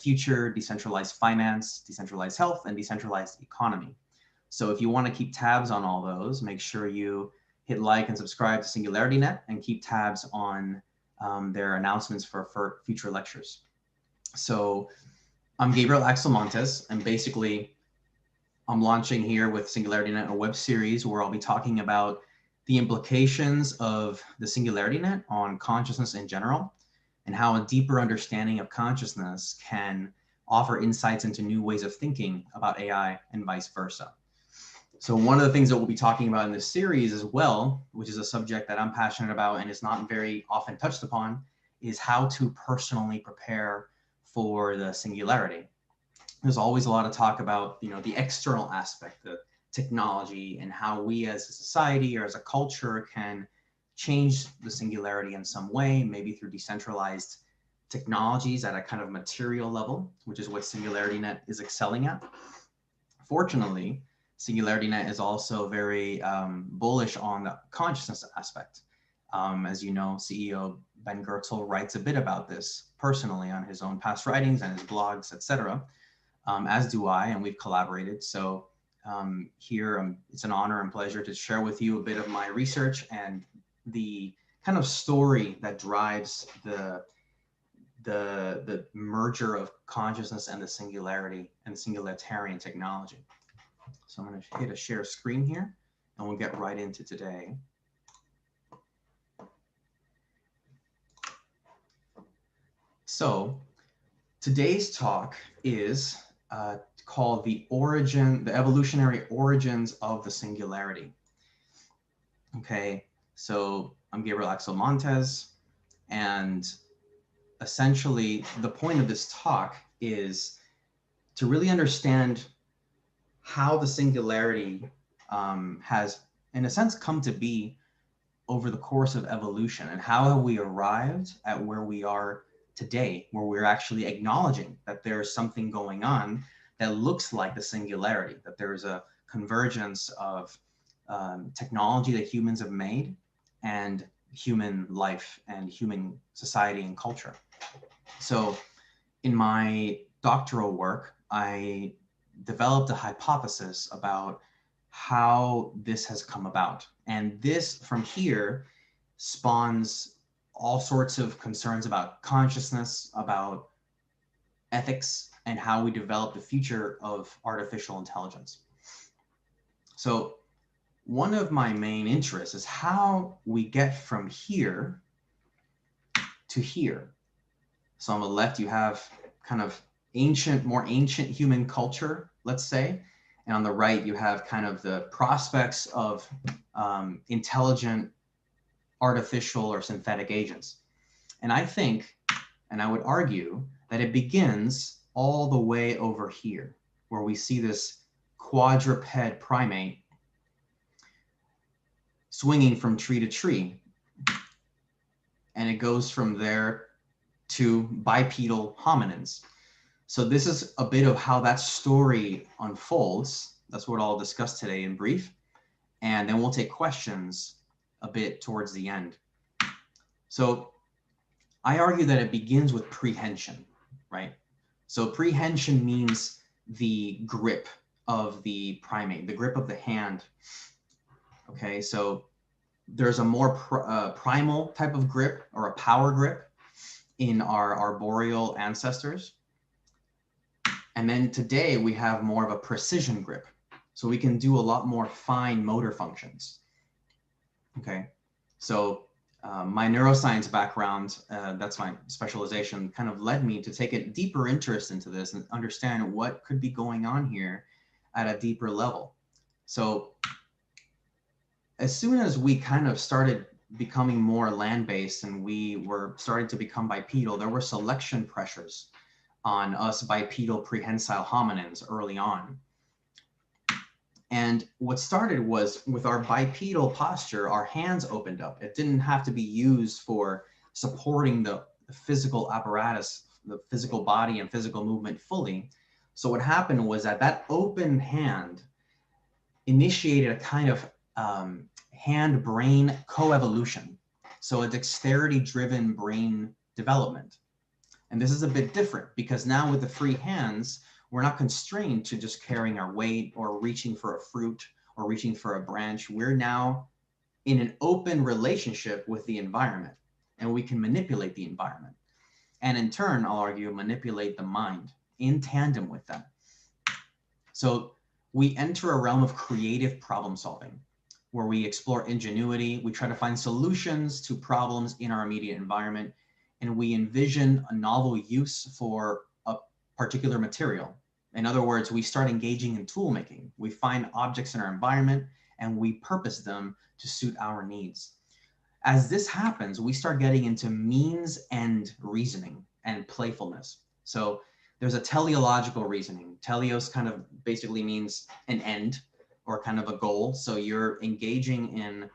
future, decentralized finance, decentralized health, and decentralized economy. So if you want to keep tabs on all those, make sure you hit like and subscribe to SingularityNET and keep tabs on their announcements for future lectures. So I'm Gabriel Axel, and basically I'm launching here with SingularityNET a web series where I'll be talking about the implications of the SingularityNET on consciousness in general, and how a deeper understanding of consciousness can offer insights into new ways of thinking about AI and vice versa. So one of the things that we'll be talking about in this series as well, which is a subject that I'm passionate about and is not very often touched upon, is how to personally prepare for the singularity. There's always a lot of talk about, the external aspect, the technology, and how we as a society or as a culture can change the singularity in some way, maybe through decentralized technologies at a kind of material level, which is what SingularityNET is excelling at. Fortunately, SingularityNET is also very bullish on the consciousness aspect. As you know, CEO Ben Goertzel writes a bit about this personally on his own past writings and his blogs, etc., as do I, and we've collaborated. So here it's an honor and pleasure to share with you a bit of my research and the kind of story that drives the merger of consciousness and the singularity and singularitarian technology. So I'm going to hit a share screen here and we'll get right into today. So today's talk is called the evolutionary origins of the singularity. Okay, so I'm Gabriel Axel, and essentially the point of this talk is to really understand how the singularity has, in a sense, come to be over the course of evolution, and how have we arrived at where we are today, where we're actually acknowledging that there's something going on that looks like the singularity, that there's a convergence of technology that humans have made and human life and human society and culture. So in my doctoral work, I developed a hypothesis about how this has come about. And this from here spawns all sorts of concerns about consciousness, about ethics, and how we develop the future of artificial intelligence. So one of my main interests is how we get from here to here. So on the left, you have kind of more ancient human culture, let's say. And on the right, you have kind of the prospects of intelligent artificial or synthetic agents. And I think, and I would argue, that it begins all the way over here, where we see this quadruped primate swinging from tree to tree. And it goes from there to bipedal hominins. So this is a bit of how that story unfolds. That's what I'll discuss today in brief. And then we'll take questions a bit towards the end. So I argue that it begins with prehension, right? So prehension means the grip of the primate, the grip of the hand. Okay, so there's a more primal type of grip, or a power grip, in our arboreal ancestors. And then today we have more of a precision grip. So we can do a lot more fine motor functions. Okay, so my neuroscience background, that's my specialization, kind of led me to take a deeper interest into this and understand what could be going on here at a deeper level. So as soon as we kind of started becoming more land-based and we were starting to become bipedal, there were selection pressures on us bipedal prehensile hominins early on. And what started was, with our bipedal posture, our hands opened up. It didn't have to be used for supporting the physical apparatus, the physical body and physical movement fully. So what happened was that open hand initiated a kind of hand-brain coevolution. So a dexterity-driven brain development. And this is a bit different because now with the free hands, we're not constrained to just carrying our weight or reaching for a fruit or reaching for a branch. We're now in an open relationship with the environment, and we can manipulate the environment. And in turn, I'll argue, manipulate the mind in tandem with that. So we enter a realm of creative problem solving, where we explore ingenuity, we try to find solutions to problems in our immediate environment, and we envision a novel use for a particular material. In other words, we start engaging in tool making. We find objects in our environment and we purpose them to suit our needs. As this happens, we start getting into means-end reasoning and playfulness. So there's a teleological reasoning. Teleos kind of basically means an end or kind of a goal. So you're engaging in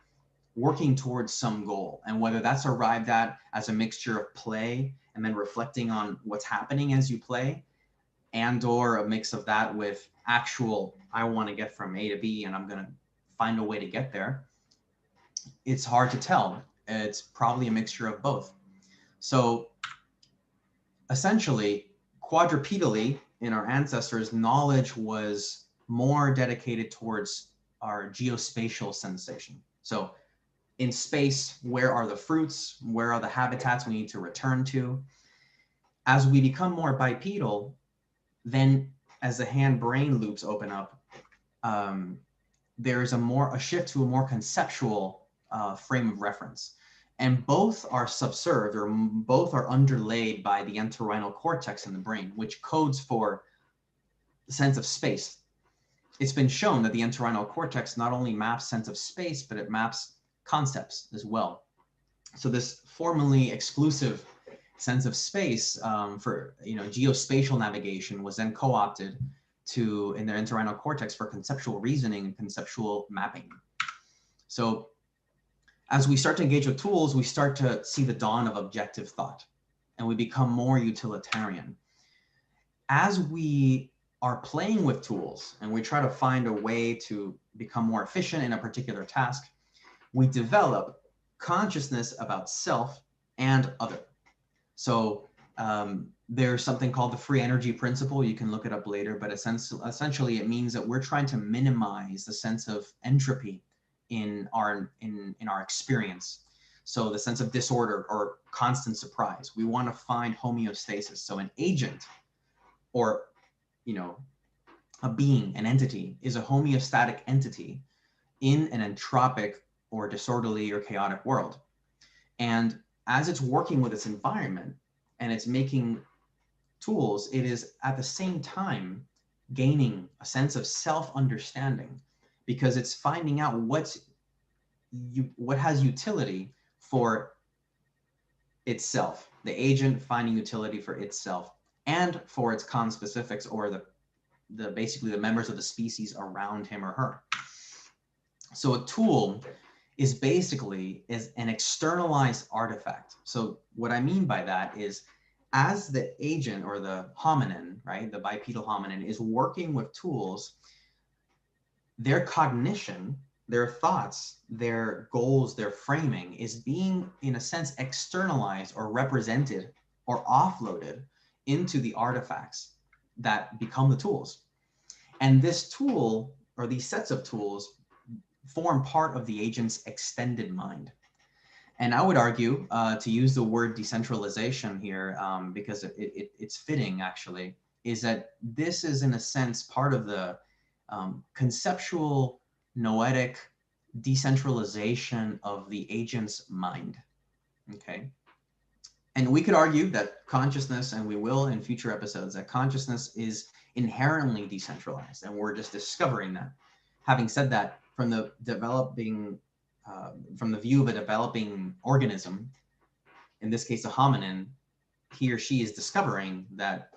working towards some goal, and whether that's arrived at as a mixture of play and then reflecting on what's happening as you play, and or a mix of that with actual, I want to get from A to B and I'm going to find a way to get there. It's hard to tell. It's probably a mixture of both. So essentially, quadrupedally in our ancestors, knowledge was more dedicated towards our geospatial sensation. So in space, where are the fruits? Where are the habitats we need to return to? As we become more bipedal, then as the hand-brain loops open up, there's a shift to a more conceptual frame of reference. And both are subserved, or both are underlaid by the entorhinal cortex in the brain, which codes for the sense of space. It's been shown that the entorhinal cortex not only maps sense of space, but it maps concepts as well. So this formerly exclusive sense of space for geospatial navigation was then co-opted in their entorhinal cortex for conceptual reasoning and conceptual mapping. So as we start to engage with tools, we start to see the dawn of objective thought, and we become more utilitarian. As we are playing with tools and we try to find a way to become more efficient in a particular task, we develop consciousness about self and other. So there's something called the free energy principle. You can look it up later, but essentially it means that we're trying to minimize the sense of entropy in our experience. So the sense of disorder or constant surprise. We want to find homeostasis. So an agent, or a being, an entity, is a homeostatic entity in an entropic or disorderly or chaotic world. And as it's working with its environment and it's making tools, it is at the same time gaining a sense of self-understanding, because it's finding out what has utility for itself, the agent finding utility for itself and for its conspecifics, or basically the members of the species around him or her. So a tool is basically an externalized artifact. So what I mean by that is, as the agent or the hominin, right, the bipedal hominin, is working with tools, their cognition, their thoughts, their goals, their framing is being, in a sense, externalized or represented or offloaded into the artifacts that become the tools. And this tool, or these sets of tools, form part of the agent's extended mind. And I would argue, to use the word decentralization here, because it's fitting actually, is that this is in a sense part of the conceptual noetic decentralization of the agent's mind, okay? And we could argue that consciousness, and we will in future episodes, that consciousness is inherently decentralized, and we're just discovering that. Having said that, from the view of a developing organism, in this case a hominin, he or she is discovering that,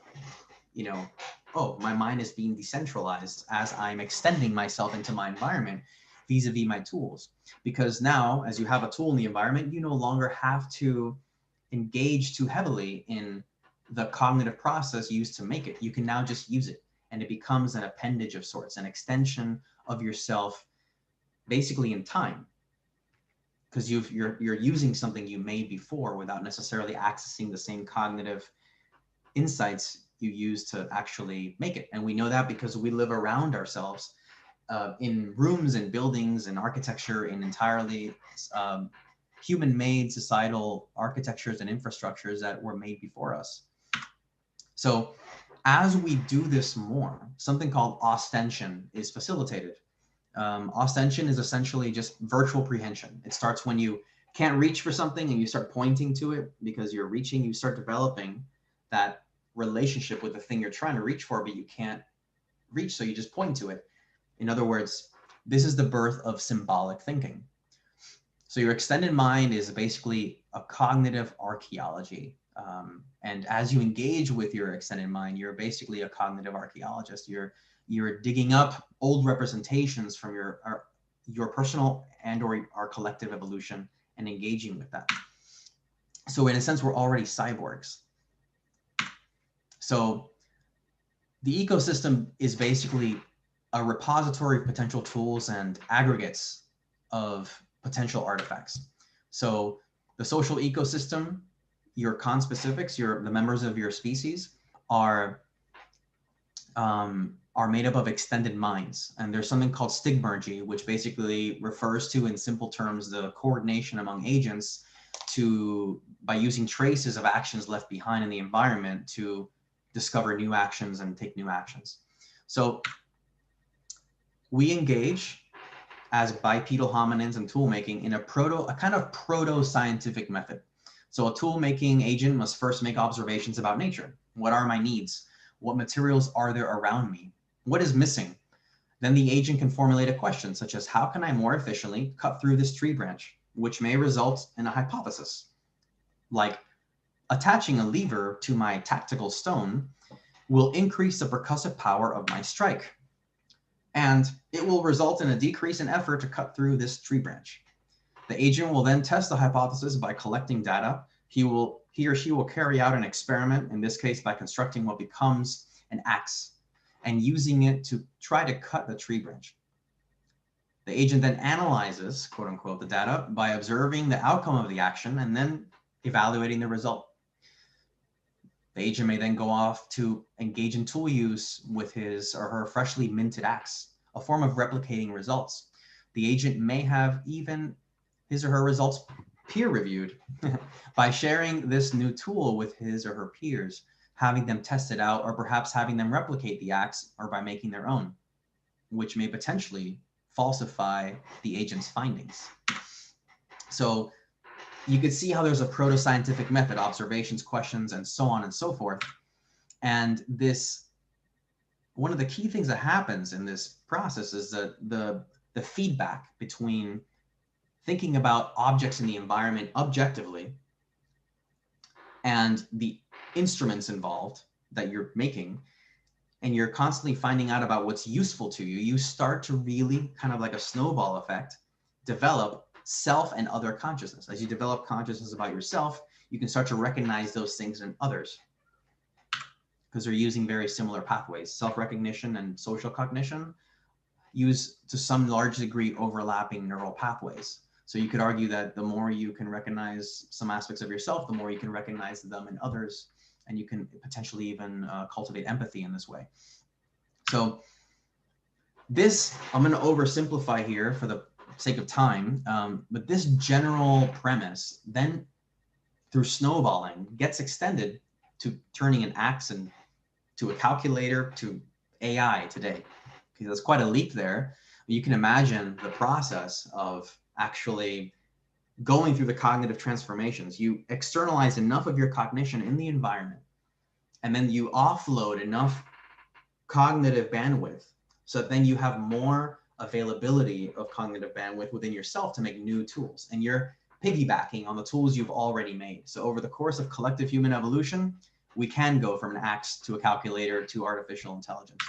oh, my mind is being decentralized as I'm extending myself into my environment vis-a-vis my tools. Because now, as you have a tool in the environment, you no longer have to engage too heavily in the cognitive process used to make it. You can now just use it, and it becomes an appendage of sorts, an extension of yourself, basically in time, because you're using something you made before without necessarily accessing the same cognitive insights you use to actually make it. And we know that because we live around ourselves in rooms and buildings and architecture in entirely human-made societal architectures and infrastructures that were made before us. So as we do this more, something called ostension is facilitated. Ostension is essentially just virtual prehension. It starts when you can't reach for something and you start pointing to it because you're reaching, you start developing that relationship with the thing you're trying to reach for, but you can't reach, so you just point to it. In other words, this is the birth of symbolic thinking. So your extended mind is basically a cognitive archaeology. And as you engage with your extended mind, you're basically a cognitive archaeologist. You're digging up old representations from your personal and or our collective evolution and engaging with that. So in a sense, we're already cyborgs. So the ecosystem is basically a repository of potential tools and aggregates of potential artifacts. So the social ecosystem, your conspecifics, the members of your species are made up of extended minds. And there's something called stigmergy, which basically refers to, in simple terms, the coordination among agents by using traces of actions left behind in the environment to discover new actions and take new actions. So we engage as bipedal hominins in tool making in a kind of proto-scientific method. So a tool making agent must first make observations about nature. What are my needs? What materials are there around me? What is missing? Then the agent can formulate a question such as, how can I more efficiently cut through this tree branch, which may result in a hypothesis. Like, attaching a lever to my tactical stone will increase the percussive power of my strike, and it will result in a decrease in effort to cut through this tree branch. The agent will then test the hypothesis by collecting data. He or she will carry out an experiment, in this case by constructing what becomes an axe and using it to try to cut the tree branch. The agent then analyzes, quote unquote, the data by observing the outcome of the action and then evaluating the result. The agent may then go off to engage in tool use with his or her freshly minted axe, a form of replicating results. The agent may have even his or her results peer reviewed by sharing this new tool with his or her peers, having them test it out, or perhaps having them replicate the axe or by making their own, which may potentially falsify the agent's findings. So you could see how there's a proto-scientific method, observations, questions, and so on and so forth. And one of the key things that happens in this process is the feedback between thinking about objects in the environment objectively and the instruments involved that you're making, and you're constantly finding out about what's useful to you. You start to really, kind of like a snowball effect, develop self and other consciousness. As you develop consciousness about yourself, you can start to recognize those things in others because they're using very similar pathways. Self-recognition and social cognition use, to some large degree, overlapping neural pathways. So you could argue that the more you can recognize some aspects of yourself, the more you can recognize them in others, and you can potentially even cultivate empathy in this way. So this, I'm going to oversimplify here for the sake of time, but this general premise then, through snowballing, gets extended to turning an axe to a calculator to AI today, because there's quite a leap there. You can imagine the process of actually going through the cognitive transformations. You externalize enough of your cognition in the environment, and then you offload enough cognitive bandwidth so that then you have more availability of cognitive bandwidth within yourself to make new tools. And you're piggybacking on the tools you've already made. So over the course of collective human evolution, we can go from an axe to a calculator to artificial intelligence.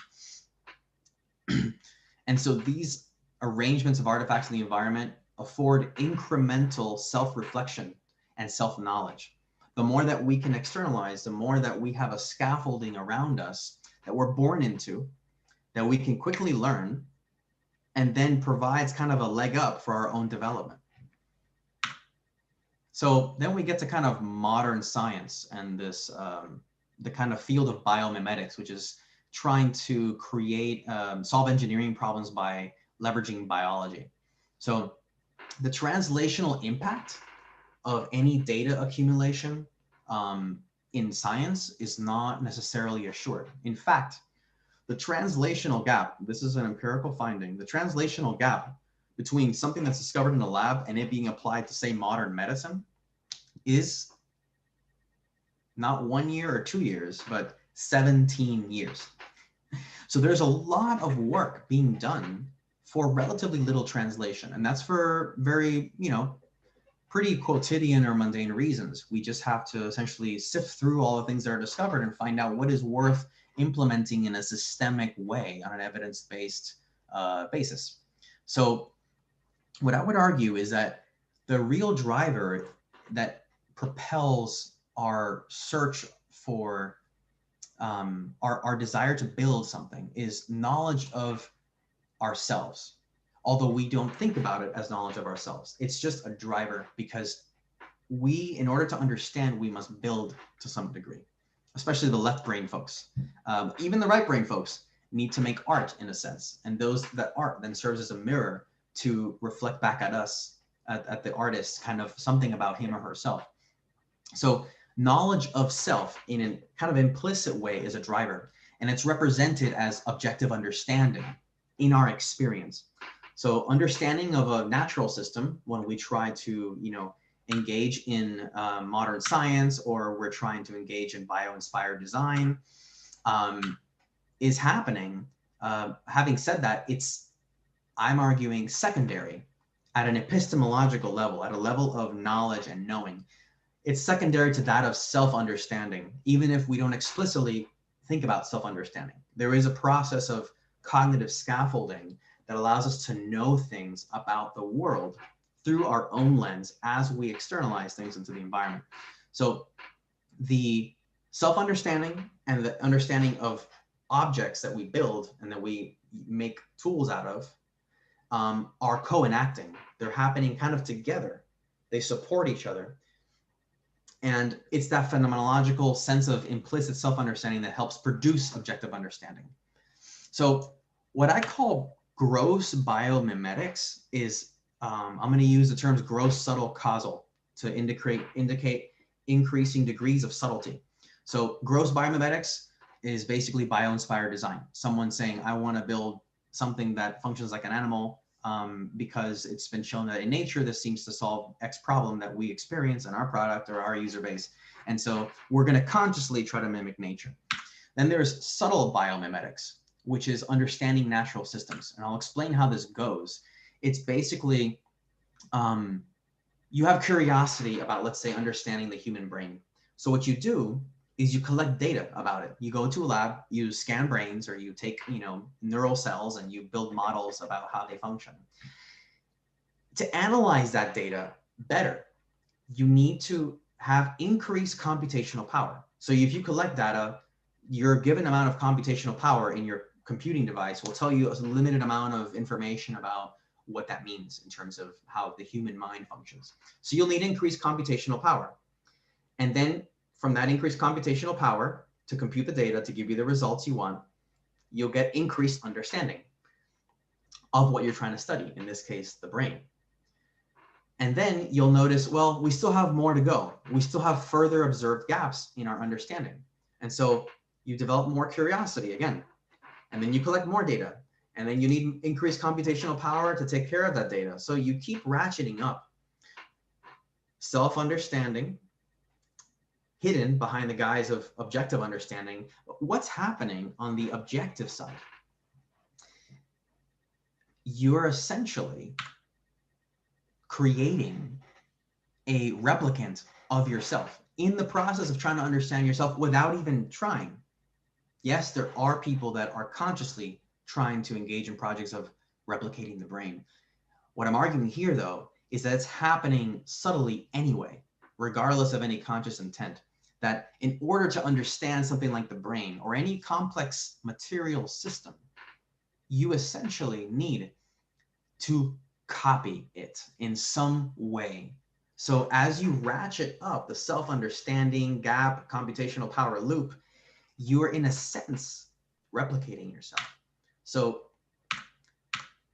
And so these arrangements of artifacts in the environment afford incremental self-reflection and self-knowledge. The more that we can externalize, the more that we have a scaffolding around us that we're born into, that we can quickly learn, and then provides kind of a leg up for our own development. So then we get to kind of modern science and this the kind of field of biomimetics, which is trying to create, solve engineering problems by leveraging biology. So the translational impact of any data accumulation in science is not necessarily assured. In fact, the translational gap, this is an empirical finding, the translational gap between something that's discovered in a lab and it being applied to, say, modern medicine is not 1 year or 2 years, but 17 years. So there's a lot of work being done for relatively little translation. And that's for very, pretty quotidian or mundane reasons. We just have to essentially sift through all the things that are discovered and find out what is worth implementing in a systemic way on an evidence-based basis. So what I would argue is that the real driver that propels our search for our desire to build something is knowledge of ourselves. Although we don't think about it as knowledge of ourselves. It's just a driver because we, in order to understand, we must build to some degree, especially the left brain folks. Even the right brain folks need to make art in a sense. And that art then serves as a mirror to reflect back at us, at the artist, kind of something about him or herself. So knowledge of self in a kind of implicit way is a driver, and it's represented as objective understanding in our experience. So understanding of a natural system, when we try to, engage in modern science, or we're trying to engage in bio-inspired design, is happening. Having said that, I'm arguing, secondary at an epistemological level, at a level of knowledge and knowing. It's secondary to that of self-understanding, even if we don't explicitly think about self-understanding. There is a process of cognitive scaffolding that allows us to know things about the world through our own lens as we externalize things into the environment. So the self-understanding and the understanding of objects that we build and that we make tools out of are co-enacting. They're happening kind of together. They support each other. And it's that phenomenological sense of implicit self-understanding that helps produce objective understanding. So what I call gross biomimetics is, I'm going to use the terms gross, subtle, causal to indicate increasing degrees of subtlety. So gross biomimetics is basically bio-inspired design. Someone saying, I want to build something that functions like an animal because it's been shown that in nature, this seems to solve X problem that we experience in our product or our user base. And so we're going to consciously try to mimic nature. Then there's subtle biomimetics, which is understanding natural systems. And I'll explain how this goes. It's basically, you have curiosity about, let's say, understanding the human brain. So what you do is you collect data about it. You go to a lab, you scan brains, or you take, neural cells and you build models about how they function. To analyze that data better, you need to have increased computational power. So if you collect data, your given amount of computational power in your computing device will tell you a limited amount of information about what that means in terms of how the human mind functions. So you'll need increased computational power. And then from that increased computational power to compute the data to give you the results you want, you'll get increased understanding of what you're trying to study, in this case, the brain. And then you'll notice, well, we still have more to go. We still have further observed gaps in our understanding. And so you develop more curiosity again, and then you collect more data, and then you need increased computational power to take care of that data. So you keep ratcheting up self-understanding, hidden behind the guise of objective understanding. What's happening on the objective side? You're essentially creating a replicant of yourself in the process of trying to understand yourself without even trying. Yes, there are people that are consciously trying to engage in projects of replicating the brain. What I'm arguing here, though, is that it's happening subtly anyway, regardless of any conscious intent. That in order to understand something like the brain or any complex material system, you essentially need to copy it in some way. So as you ratchet up the self-understanding gap, computational power loop, you're in a sense replicating yourself. So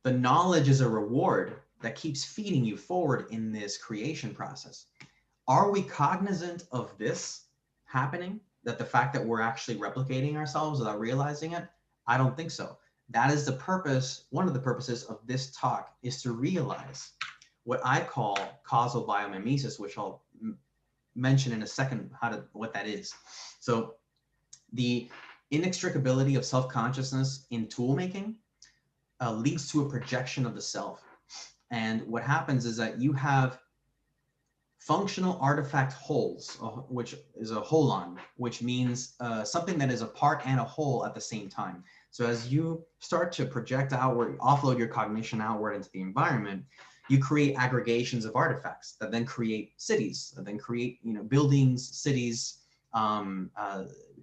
the knowledge is a reward that keeps feeding you forward in this creation process. Are we cognizant of this happening? That the fact that we're actually replicating ourselves without realizing it? I don't think so. That is the purpose, one of the purposes of this talk, is to realize what I call causal biomimesis, which I'll mention in a second what that is. So the inextricability of self-consciousness in tool making leads to a projection of the self. And what happens is that you have functional artifact wholes, which is a holon, which means something that is a part and a whole at the same time. So as you start to project outward, offload your cognition outward into the environment, you create aggregations of artifacts that then create cities, that then create, buildings, cities,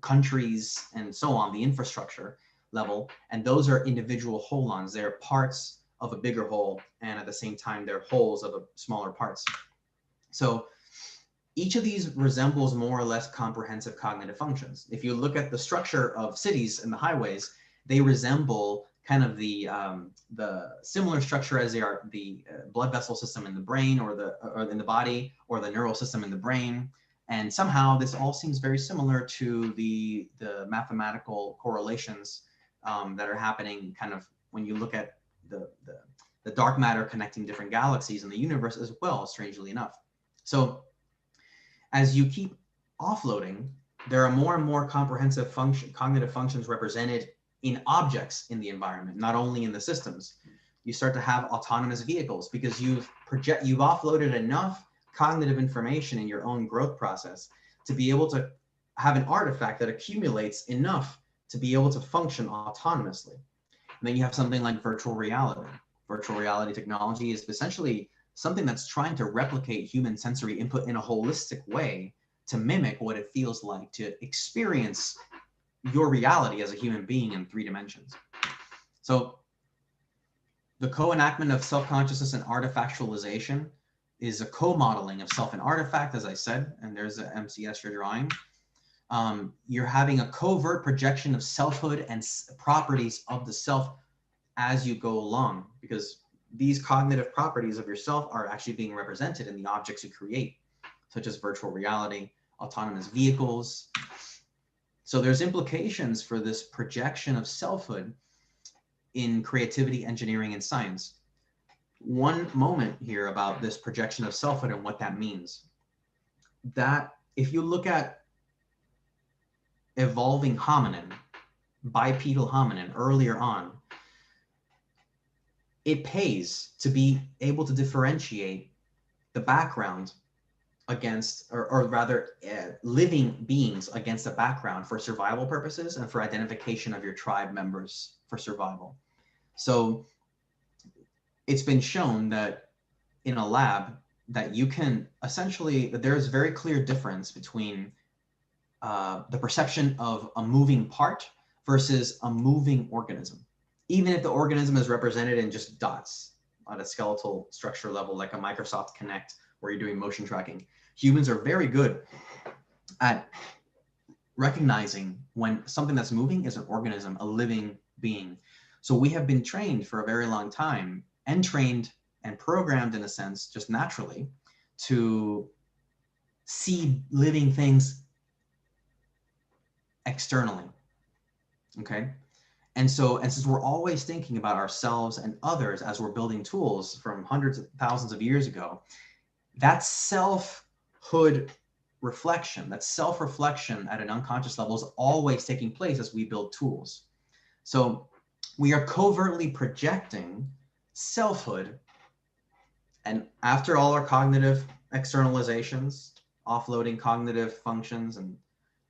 countries, and so on, the infrastructure level. And those are individual holons. They're parts of a bigger whole, and at the same time, they're wholes of smaller parts. So each of these resembles more or less comprehensive cognitive functions. If you look at the structure of cities and the highways, they resemble kind of the similar structure as they are the blood vessel system in the brain or in the body, or the neural system in the brain. And somehow this all seems very similar to the mathematical correlations that are happening kind of when you look at the dark matter connecting different galaxies in the universe as well, strangely enough. So as you keep offloading, there are more and more comprehensive cognitive functions represented in objects in the environment, not only in the systems. You start to have autonomous vehicles because you've offloaded enough cognitive information in your own growth process to be able to have an artifact that accumulates enough to be able to function autonomously. And then you have something like virtual reality. Virtual reality technology is essentially something that's trying to replicate human sensory input in a holistic way to mimic what it feels like to experience your reality as a human being in 3 dimensions. So the co-enactment of self-consciousness and artifactualization is a co-modeling of self and artifact, as I said, and there's the MCS you're drawing. You're having a covert projection of selfhood and properties of the self as you go along, because these cognitive properties of yourself are actually being represented in the objects you create, such as virtual reality, autonomous vehicles. So there's implications for this projection of selfhood in creativity, engineering, and science. One moment here about this projection of selfhood and what that means. That if you look at evolving hominin, bipedal hominin earlier on, it pays to be able to differentiate the background against, or rather living beings against a background for survival purposes and for identification of your tribe members for survival. So it's been shown that in a lab that you can essentially, there's very clear difference between the perception of a moving part versus a moving organism. Even if the organism is represented in just dots at a skeletal structure level, like a Microsoft Kinect, where you're doing motion tracking. Humans are very good at recognizing when something that's moving is an organism, a living being. So we have been trained for a very long time, and trained and programmed in a sense, just naturally, to see living things externally, okay? And since we're always thinking about ourselves and others as we're building tools from hundreds of thousands of years ago, that selfhood reflection, that self-reflection at an unconscious level is always taking place as we build tools. So we are covertly projecting selfhood, and after all our cognitive externalizations, offloading cognitive functions and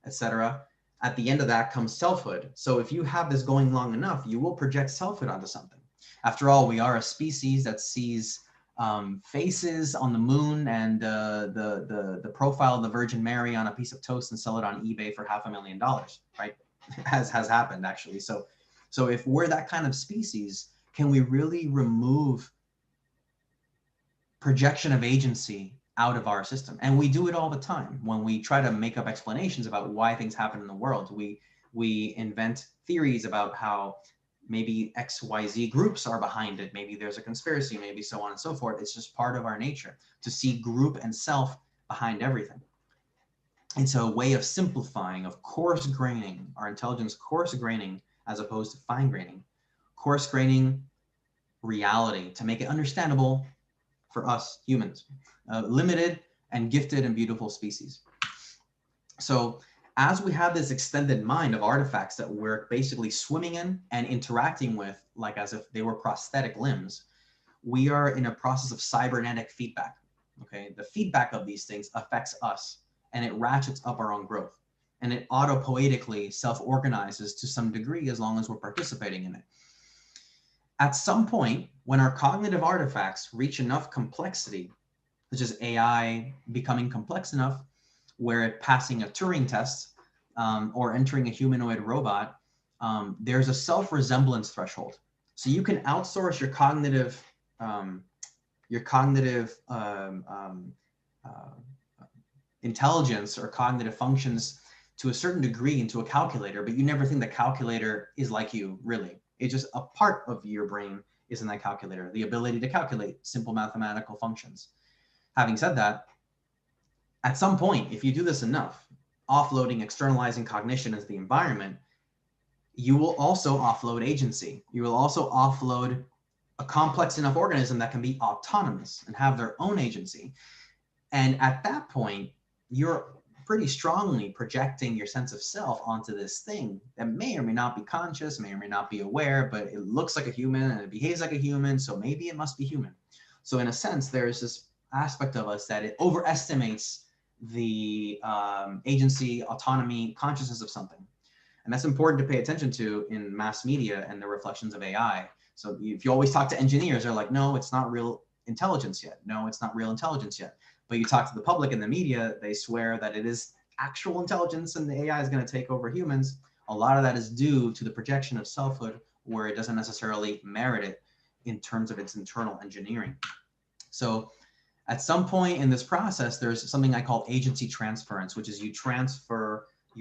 etc., at the end of that comes selfhood. So if you have this going long enough, you will project selfhood onto something. After all, we are a species that sees faces on the moon and the profile of the Virgin Mary on a piece of toast and sell it on eBay for $500,000, right? Has happened actually. So if we're that kind of species, can we really remove projection of agency out of our system? And we do it all the time when we try to make up explanations about why things happen in the world. We We invent theories about how maybe XYZ groups are behind it. Maybe there's a conspiracy, maybe so on and so forth. It's just part of our nature to see group and self behind everything. And so a way of simplifying, of coarse graining our intelligence, coarse graining as opposed to fine graining, coarse graining reality to make it understandable for us humans, limited and gifted and beautiful species. So as we have this extended mind of artifacts that we're basically swimming in and interacting with, like as if they were prosthetic limbs, we are in a process of cybernetic feedback. Okay, the feedback of these things affects us, and it ratchets up our own growth, and it autopoietically self-organizes to some degree as long as we're participating in it. At some point, when our cognitive artifacts reach enough complexity, such as AI becoming complex enough where it passing a Turing test or entering a humanoid robot, there's a self-resemblance threshold. So you can outsource your cognitive intelligence or cognitive functions to a certain degree into a calculator, but you never think the calculator is like you, really. It's just a part of your brain is in that calculator, the ability to calculate simple mathematical functions. Having said that, at some point, if you do this enough, offloading, externalizing cognition as the environment, you will also offload agency. You will also offload a complex enough organism that can be autonomous and have their own agency. And at that point, you're pretty strongly projecting your sense of self onto this thing that may or may not be conscious, may or may not be aware, but it looks like a human and it behaves like a human, so maybe it must be human. So in a sense, there's this aspect of us that it overestimates the agency, autonomy, consciousness of something. And that's important to pay attention to in mass media and the reflections of AI. So if you always talk to engineers, they're like, no, it's not real intelligence yet. No, it's not real intelligence yet. But you talk to the public and the media, they swear that it is actual intelligence and the AI is going to take over humans. A lot of that is due to the projection of selfhood where it doesn't necessarily merit it in terms of its internal engineering. So at some point in this process, there's something I call agency transference, which is you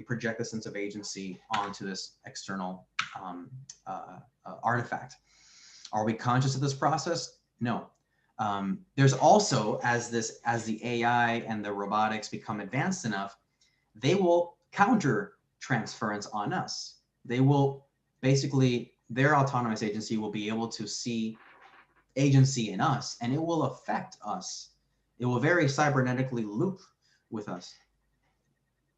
project a sense of agency onto this external artifact. Are we conscious of this process? No. There's also, as the AI and the robotics become advanced enough, they will counter transference on us. They will basically, their autonomous agency will be able to see agency in us, and it will affect us. It will very cybernetically loop with us.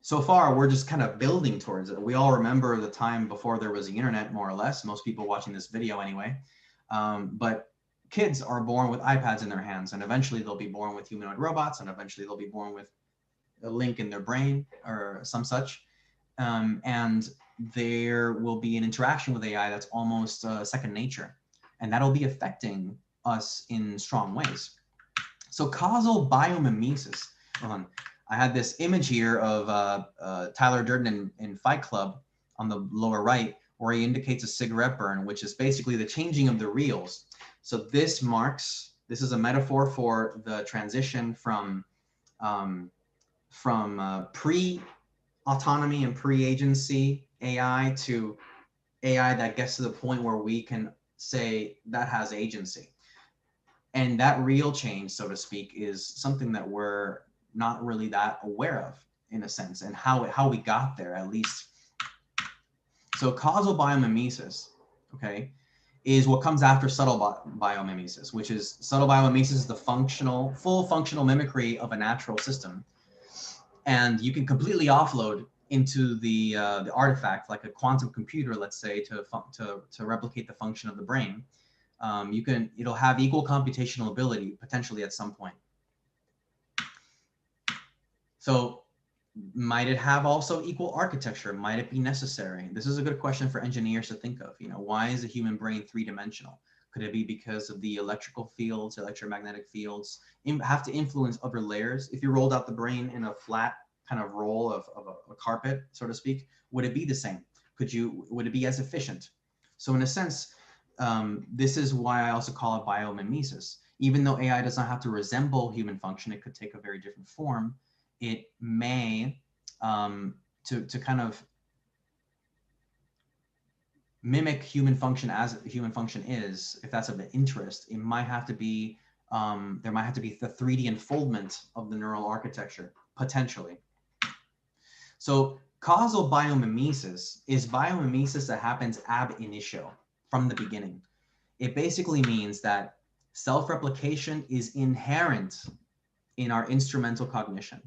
So far, we're just kind of building towards it. We all remember the time before there was the internet, more or less, most people watching this video anyway. But kids are born with iPads in their hands, and eventually they'll be born with humanoid robots, and eventually they'll be born with a link in their brain or some such. And there will be an interaction with AI that's almost second nature, and that'll be affecting us in strong ways. So causal biomimesis. I had this image here of Tyler Durden in Fight Club on the lower right, where he indicates a cigarette burn, which is basically the changing of the reels. So this is a metaphor for the transition from pre-autonomy and pre-agency AI to AI that gets to the point where we can say that has agency. And that reel change, so to speak, is something that we're not really that aware of, in a sense, and how we got there, at least. So causal biomimesis, okay, is what comes after subtle biomimesis, which is subtle biomimesis is the full functional mimicry of a natural system. And you can completely offload into the artifact, like a quantum computer, let's say, to replicate the function of the brain. It'll have equal computational ability potentially at some point. So might it have also equal architecture? Might it be necessary? This is a good question for engineers to think of. Why is the human brain three-dimensional? Could it be because of the electrical fields, electromagnetic fields have to influence other layers? If you rolled out the brain in a flat kind of roll of a carpet, so to speak, would it be the same? Would it be as efficient? So in a sense, this is why I also call it biomimesis. Even though AI does not have to resemble human function, it could take a very different form. It may, to kind of mimic human function as human function is, if that's of interest, it might have to be, there might have to be the 3D unfoldment of the neural architecture, potentially. So causal biomimesis is biomimesis that happens ab initio, from the beginning. It basically means that self-replication is inherent in our instrumental cognition,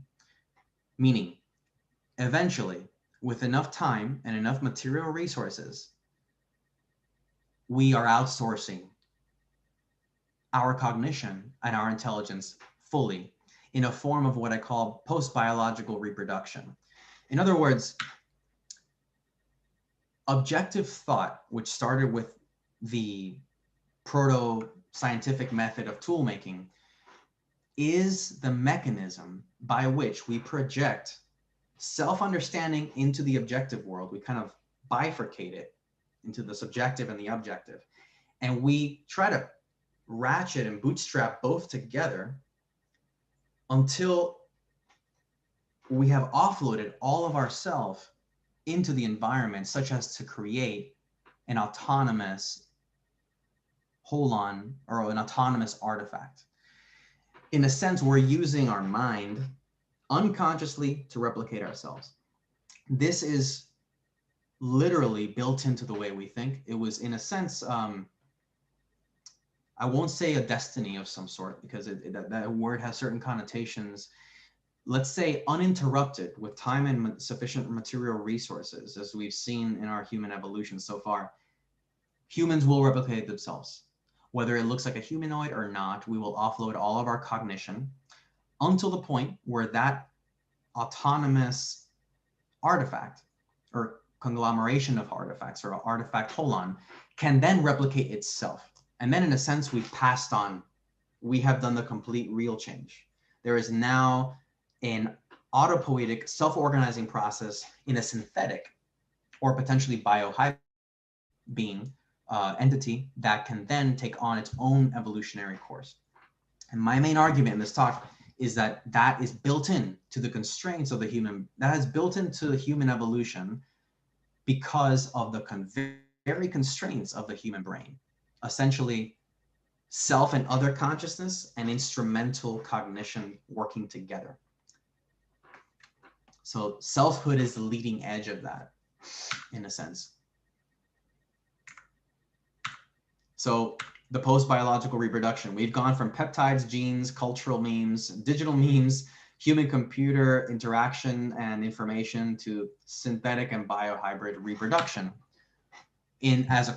meaning eventually, with enough time and enough material resources, we are outsourcing our cognition and our intelligence fully in a form of what I call post-biological reproduction. In other words, objective thought, which started with the proto-scientific method of tool making, is the mechanism by which we project self-understanding into the objective world. We kind of bifurcate it into the subjective and the objective. And we try to ratchet and bootstrap both together until we have offloaded all of ourself into the environment, such as to create an autonomous holon or an autonomous artifact. In a sense, we're using our mind unconsciously to replicate ourselves. This is literally built into the way we think. It was, in a sense, I won't say a destiny of some sort, because that word has certain connotations. Let's say uninterrupted with time and sufficient material resources, as we've seen in our human evolution so far. Humans will replicate themselves. Whether it looks like a humanoid or not, we will offload all of our cognition until the point where that autonomous artifact or conglomeration of artifacts or artifact holon can then replicate itself. And then in a sense, we've passed on, we have done the complete real change. There is now an autopoietic self-organizing process in a synthetic or potentially biohybrid being entity that can then take on its own evolutionary course. And my main argument in this talk is that that is built in to the constraints of the human, that is built into the human evolution because of the very constraints of the human brain. Essentially, self and other consciousness and instrumental cognition working together. So selfhood is the leading edge of that, in a sense. So the post-biological reproduction, we've gone from peptides, genes, cultural memes, digital memes, human-computer interaction and information, to synthetic and biohybrid reproduction as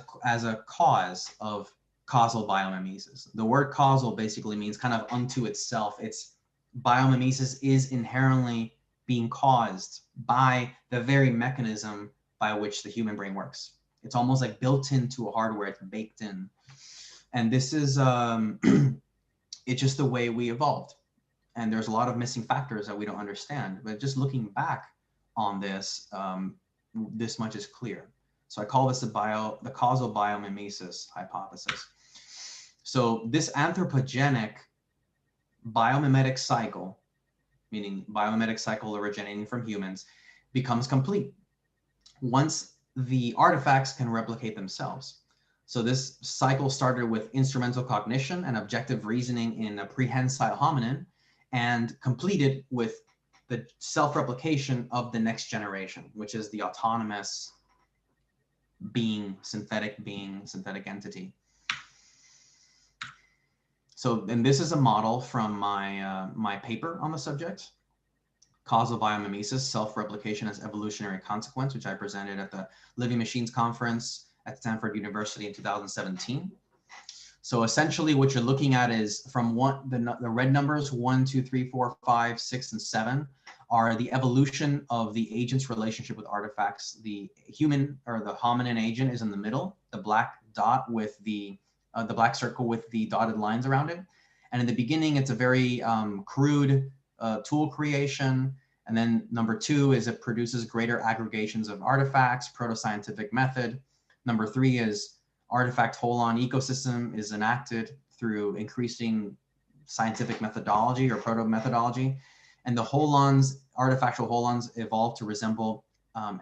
a cause of causal biomimesis. The word causal basically means kind of unto itself. It's biomimesis is inherently being caused by the very mechanism by which the human brain works. It's almost like built into a hardware, it's baked in. And this is, it's just the way we evolved. And there's a lot of missing factors that we don't understand. But just looking back on this, this much is clear. So I call this the causal biomimesis hypothesis. So this anthropogenic biomimetic cycle, meaning biomimetic cycle originating from humans, becomes complete once the artifacts can replicate themselves. So this cycle started with instrumental cognition and objective reasoning in a prehensile hominin, and completed with the self-replication of the next generation, which is the autonomous being, synthetic entity. So, and this is a model from my paper on the subject, Causal Biomimesis, Self-Replication as Evolutionary Consequence, which I presented at the Living Machines Conference at Stanford University in 2017. So essentially what you're looking at is from the red numbers, 1, 2, 3, 4, 5, 6, and 7 are the evolution of the agent's relationship with artifacts. The human or the hominin agent is in the middle, the black dot with the black circle with the dotted lines around it. And in the beginning, it's a very crude tool creation. And then number 2 is it produces greater aggregations of artifacts, proto-scientific method. Number 3 is artifact holon ecosystem is enacted through increasing scientific methodology or proto-methodology. And the holons, artifactual holons, evolve to resemble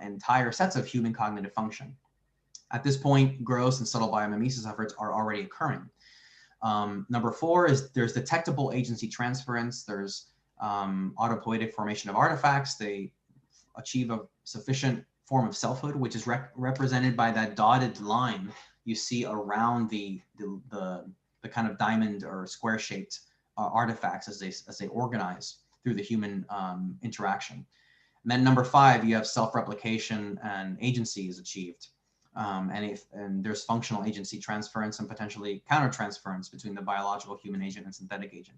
entire sets of human cognitive function. At this point, gross and subtle biomimesis efforts are already occurring. Number 4 is there's detectable agency transference. There's autopoietic formation of artifacts. They achieve a sufficient form of selfhood, which is represented by that dotted line you see around the kind of diamond or square shaped artifacts as they organize through the human interaction. And then number 5, you have self-replication and agency is achieved. And there's functional agency transference and potentially countertransference between the biological human agent and synthetic agent.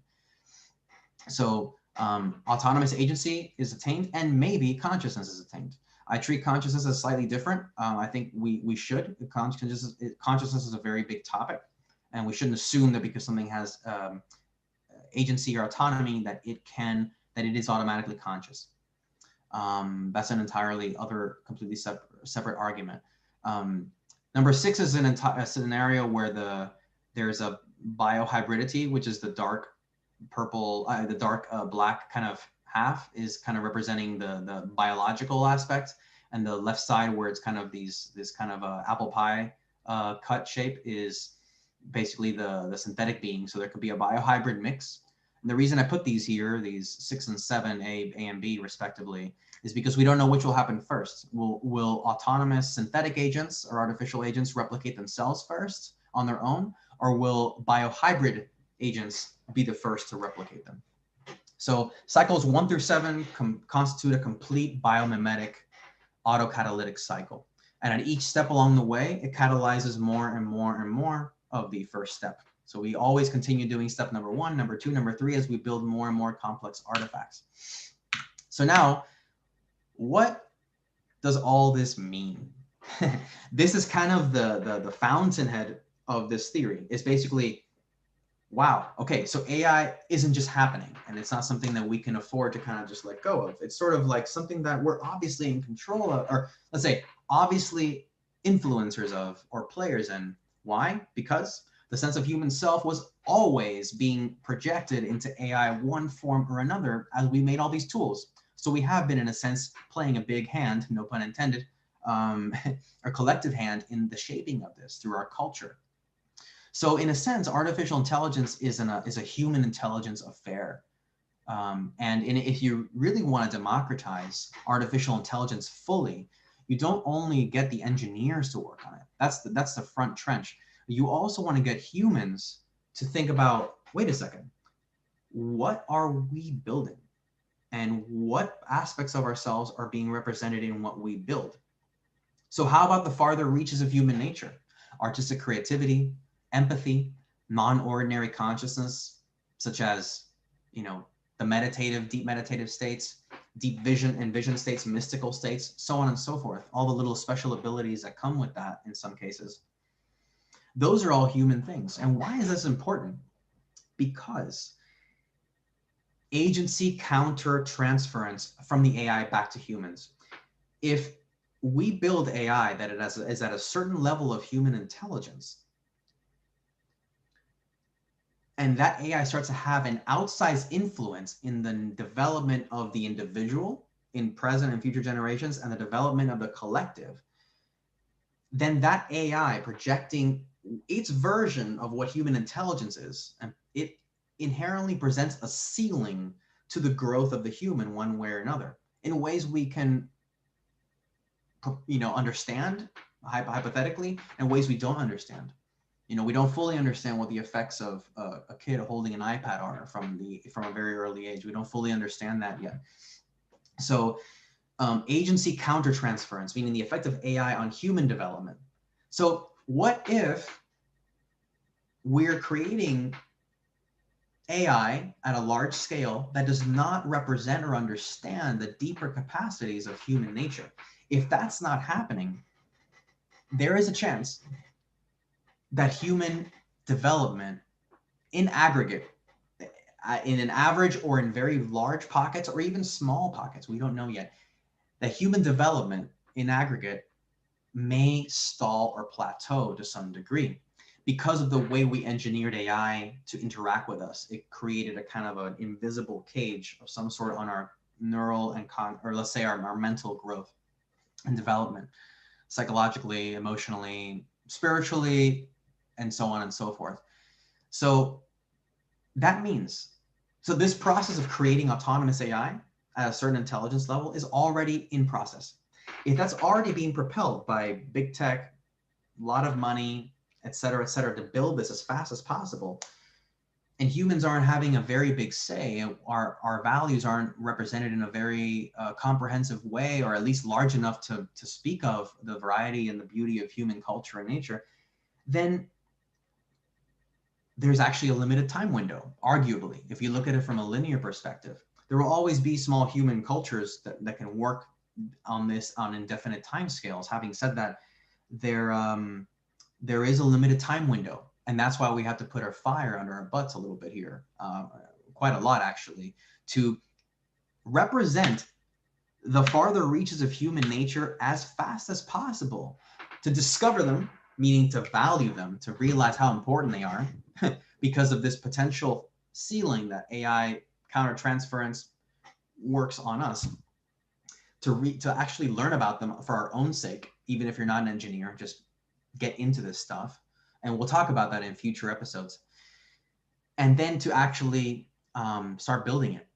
So autonomous agency is attained, and maybe consciousness is attained. I treat consciousness as slightly different. I think we should. Consciousness is a very big topic, and we shouldn't assume that because something has agency or autonomy that it is automatically conscious. That's an entirely other, completely separate argument. Number 6 is a scenario where there's a biohybridity, which is the dark purple, the dark black kind of half is kind of representing the biological aspect, and the left side where it's kind of this kind of apple pie cut shape is basically the synthetic being. So there could be a biohybrid mix. And the reason I put these here, these 6 and 7, A and B respectively, is because we don't know which will happen first. Will autonomous synthetic agents or artificial agents replicate themselves first on their own, or will biohybrid agents be the first to replicate them? So cycles 1 through 7 constitute a complete biomimetic autocatalytic cycle. And at each step along the way, it catalyzes more and more and more of the first step. So we always continue doing step number 1, number 2, number 3 as we build more and more complex artifacts. So now, what does all this mean? This is kind of the fountainhead of this theory. It's basically, wow, okay, so AI isn't just happening, and it's not something that we can afford to kind of just let go of. It's sort of like something that we're obviously in control of, or let's say obviously influencers of or players in. Why? Because the sense of human self was always being projected into AI one form or another as we made all these tools. So we have been, in a sense, playing a big hand, no pun intended, a collective hand in the shaping of this through our culture. So in a sense, artificial intelligence is a human intelligence affair. If you really want to democratize artificial intelligence fully, you don't only get the engineers to work on it. That's the front trench. You also want to get humans to think about, wait a second, what are we building? And what aspects of ourselves are being represented in what we build? So how about the farther reaches of human nature? Artistic creativity, empathy, non-ordinary consciousness, such as, the meditative, deep meditative states, deep vision and vision states, mystical states, so on and so forth. All the little special abilities that come with that in some cases. Those are all human things. And why is this important? Because agency counter transference from the AI back to humans. If we build AI that is at a certain level of human intelligence, and that AI starts to have an outsized influence in the development of the individual in present and future generations and the development of the collective, then that AI projecting its version of what human intelligence is, and it inherently presents a ceiling to the growth of the human one way or another in ways we can understand hypothetically, and ways we don't understand. We don't fully understand what the effects of a kid holding an iPad are from a very early age. We don't fully understand that yet. So agency countertransference, meaning the effect of AI on human development. So what if we're creating AI at a large scale that does not represent or understand the deeper capacities of human nature? If that's not happening, there is a chance that human development in aggregate, in an average or in very large pockets or even small pockets, we don't know yet, that human development in aggregate may stall or plateau to some degree. Because of the way we engineered AI to interact with us, it created a kind of an invisible cage of some sort on our neural and let's say our mental growth and development. psychologically, emotionally, spiritually, and so on and so forth. So that means, so this process of creating autonomous AI at a certain intelligence level is already in process. If that's already being propelled by big tech, a lot of money, et cetera, to build this as fast as possible, and humans aren't having a very big say, our values aren't represented in a very comprehensive way, or at least large enough to speak of the variety and the beauty of human culture and nature, then there's actually a limited time window, arguably. If you look at it from a linear perspective, there will always be small human cultures that can work on this on indefinite timescales. Having said that, there is a limited time window. And that's why we have to put our fire under our butts a little bit here, quite a lot actually, to represent the farther reaches of human nature as fast as possible, to discover them, meaning to value them, to realize how important they are because of this potential ceiling that AI countertransference works on us, to actually learn about them for our own sake, even if you're not an engineer, just get into this stuff. And we'll talk about that in future episodes. And then to actually start building it,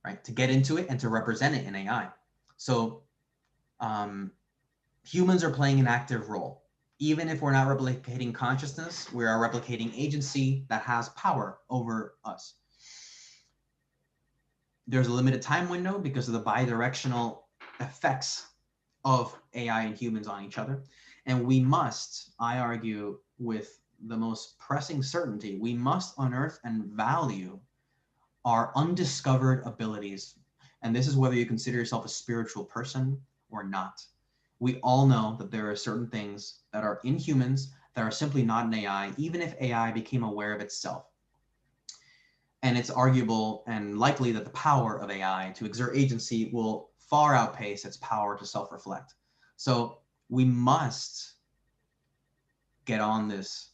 right? To get into it and to represent it in AI. So humans are playing an active role. Even if we're not replicating consciousness, we are replicating agency that has power over us. There's a limited time window because of the bidirectional effects of AI and humans on each other. And we must, I argue, with the most pressing certainty, we must unearth and value our undiscovered abilities. And this is whether you consider yourself a spiritual person or not. We all know that there are certain things that are in humans that are simply not in AI, even if AI became aware of itself. And it's arguable and likely that the power of AI to exert agency will far outpace its power to self-reflect. So we must get on this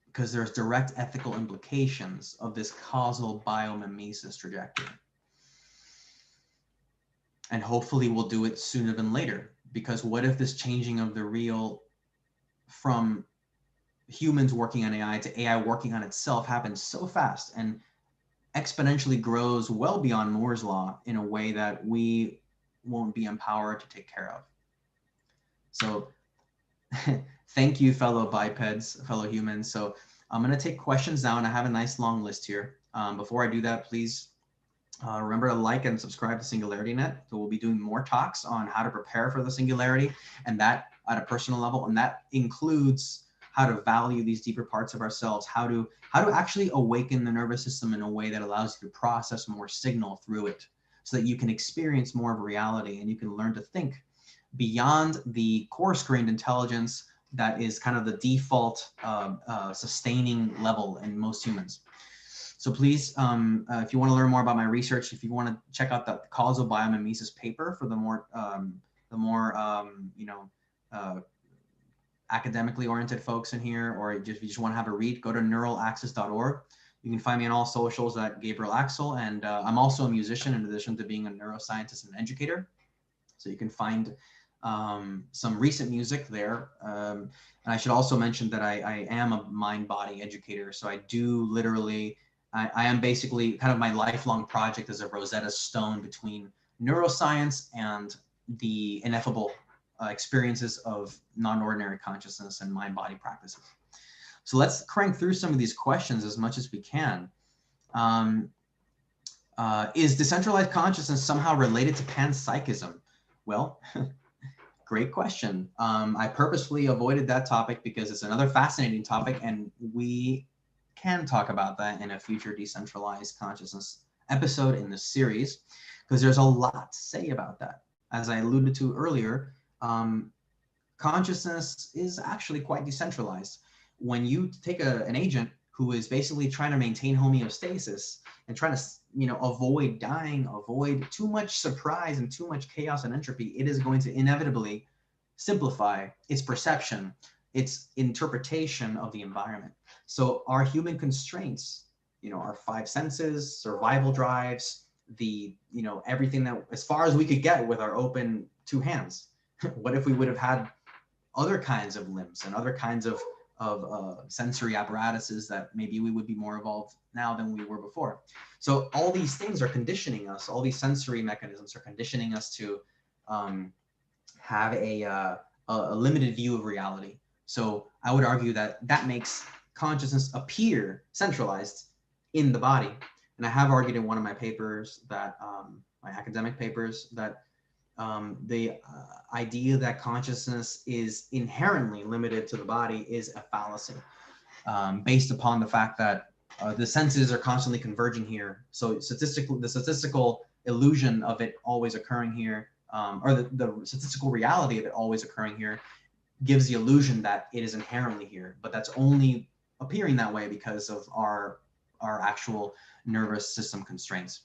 because there's direct ethical implications of this causal biomimesis trajectory. And hopefully we'll do it sooner than later, because what if this changing of the real from humans working on AI to AI working on itself happens so fast and exponentially grows well beyond Moore's law in a way that we won't be empowered to take care of. So thank you, fellow bipeds, fellow humans. So I'm going to take questions now, and I have a nice long list here. Before I do that, please remember to like and subscribe to SingularityNET. So we'll be doing more talks on how to prepare for the singularity, and that at a personal level, and that includes how to value these deeper parts of ourselves, how to actually awaken the nervous system in a way that allows you to process more signal through it, so that you can experience more of reality and you can learn to think beyond the coarse-grained intelligence that is kind of the default sustaining level in most humans. So please, if you want to learn more about my research, if you want to check out the Causal Biomimesis paper for the more academically oriented folks in here, or if you just want to have a read, go to neuralaxis.org. You can find me on all socials at Gabriel Axel, and I'm also a musician in addition to being a neuroscientist and educator. So you can find some recent music there. And I should also mention that I am a mind-body educator. So I do literally, I am basically kind of my lifelong project as a Rosetta Stone between neuroscience and the ineffable experiences of non-ordinary consciousness and mind-body practices. So let's crank through some of these questions as much as we can. Is decentralized consciousness somehow related to panpsychism? Well, great question. I purposefully avoided that topic because it's another fascinating topic, and we can talk about that in a future decentralized consciousness episode in this series, because there's a lot to say about that. As I alluded to earlier, consciousness is actually quite decentralized. When you take an agent who is basically trying to maintain homeostasis and trying to, avoid dying, avoid too much surprise and too much chaos and entropy, it is going to inevitably simplify its perception, its interpretation of the environment. So our human constraints, our five senses, survival drives, everything that, as far as we could get with our open two hands. What if we would have had other kinds of limbs and other kinds of sensory apparatuses that maybe we would be more evolved now than we were before. So all these things are conditioning us. All these sensory mechanisms are conditioning us to have a limited view of reality. So I would argue that that makes consciousness appear centralized in the body. And I have argued in one of my papers that, my academic papers, that the idea that consciousness is inherently limited to the body is a fallacy, based upon the fact that the senses are constantly converging here. So the statistical illusion of it always occurring here, or the statistical reality of it always occurring here, gives the illusion that it is inherently here, but that's only appearing that way because of our actual nervous system constraints.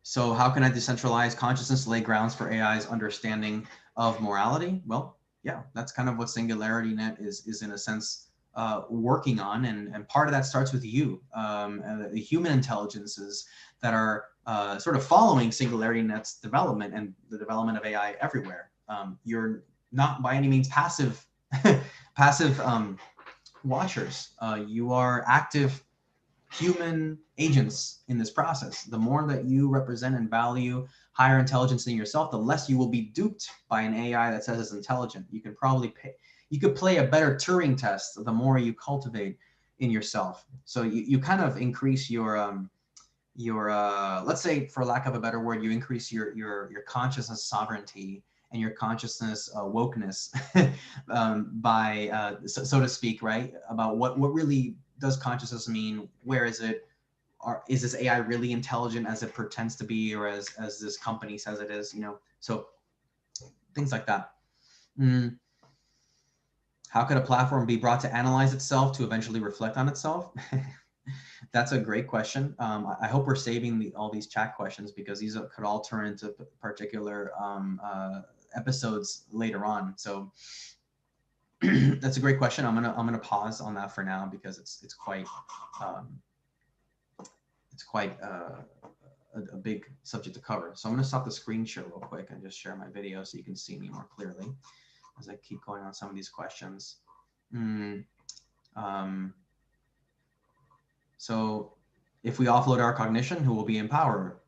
So how can I decentralize consciousness, lay grounds for AI's understanding of morality? Well, yeah, that's kind of what SingularityNET is in a sense working on, and part of that starts with you, the human intelligences that are sort of following SingularityNET's development and the development of AI everywhere. You're not by any means passive watchers. You are active human agents in this process. The more that you represent and value higher intelligence in yourself, the less you will be duped by an AI that says it's intelligent. You could play a better Turing test the more you cultivate in yourself. So you kind of increase your let's say, for lack of a better word, you increase your consciousness sovereignty and your consciousness wokeness by so to speak, right? About what really does consciousness mean? Where is it? Is this AI really intelligent as it pretends to be, or as this company says it is? So things like that. How could a platform be brought to analyze itself to eventually reflect on itself? That's a great question. I hope we're saving all these chat questions, because these could all turn into particular episodes later on. So that's a great question. I'm gonna pause on that for now, because it's quite a big subject to cover. So I'm gonna stop the screen share real quick and just share my video so you can see me more clearly as I keep going on some of these questions. So if we offload our cognition, who will be in power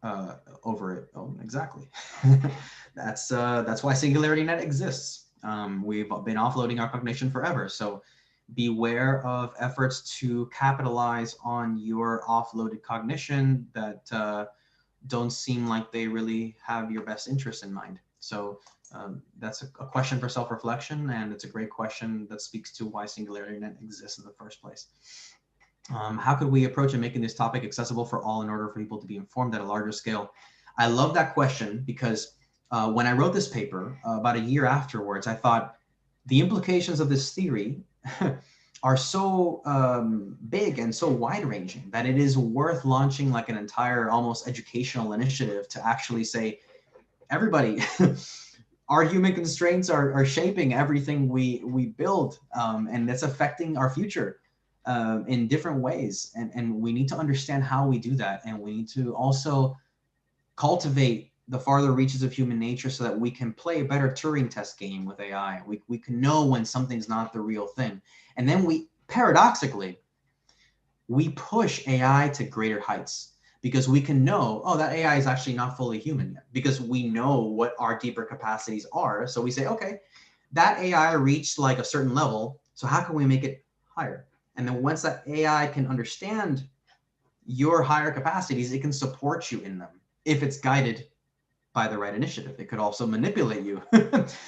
over it? Oh, exactly. That's why SingularityNET exists. We've been offloading our cognition forever. So beware of efforts to capitalize on your offloaded cognition that don't seem like they really have your best interest in mind. So that's a question for self-reflection, and it's a great question that speaks to why SingularityNET exists in the first place. How could we approach making this topic accessible for all in order for people to be informed at a larger scale? I love that question, because when I wrote this paper about a year afterwards, I thought the implications of this theory are so big and so wide-ranging that it is worth launching like an entire almost educational initiative to actually say, everybody, our human constraints are shaping everything we build, and that's affecting our future in different ways. And we need to understand how we do that. And we need to also cultivate the farther reaches of human nature so that we can play a better Turing test game with AI. We can know when something's not the real thing. And then paradoxically, we push AI to greater heights, because we can know, oh, that AI is actually not fully human yet, because we know what our deeper capacities are. So we say, okay, that AI reached like a certain level, so how can we make it higher? And then once that AI can understand your higher capacities, it can support you in them if it's guided by the right initiative. It could also manipulate you.